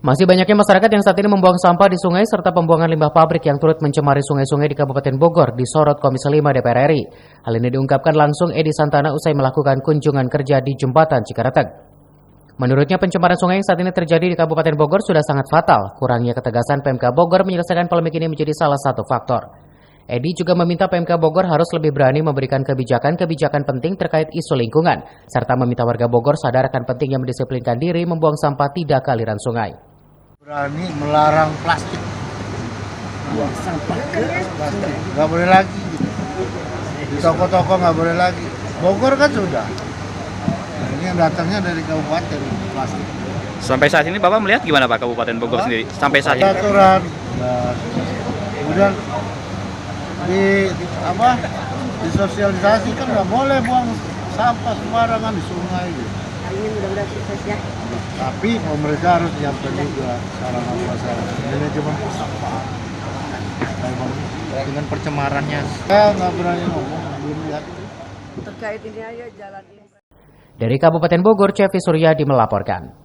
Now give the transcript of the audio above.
Masih banyaknya masyarakat yang saat ini membuang sampah di sungai serta pembuangan limbah pabrik yang turut mencemari sungai-sungai di Kabupaten Bogor disorot Komisi 5 DPR RI. Hal ini diungkapkan langsung Edi Santana usai melakukan kunjungan kerja di Jembatan Cikareteg. Menurutnya pencemaran sungai yang saat ini terjadi di Kabupaten Bogor sudah sangat fatal. Kurangnya ketegasan PMK Bogor menyelesaikan polemik ini menjadi salah satu faktor. Edi juga meminta PMK Bogor harus lebih berani memberikan kebijakan-kebijakan penting terkait isu lingkungan, serta meminta warga Bogor sadar akan pentingnya mendisiplinkan diri membuang sampah tidak ke aliran sungai. Berani melarang plastik, buang sampah ke plastik nggak boleh lagi gitu. Di toko-toko nggak boleh lagi. Bogor kan sudah. Nah, ini yang datangnya dari kabupaten plastik. Sampai saat ini Bapak melihat gimana Pak Kabupaten Bogor sendiri? Sampai saat ini Aturan. Nah, kemudian disosialisasi kan nggak boleh buang sampah sembarangan di sungai gitu. ini mudah-mudahan sukses ya. Tapi pemerintah harus menyiapkan juga sarana-prasarana manajemen sampah. Dengan pencemarannya, saya nggak berani ngomong, belum lihat. Terkait ini aja jalan ini. Dari Kabupaten Bogor, Cevi Suryadi melaporkan.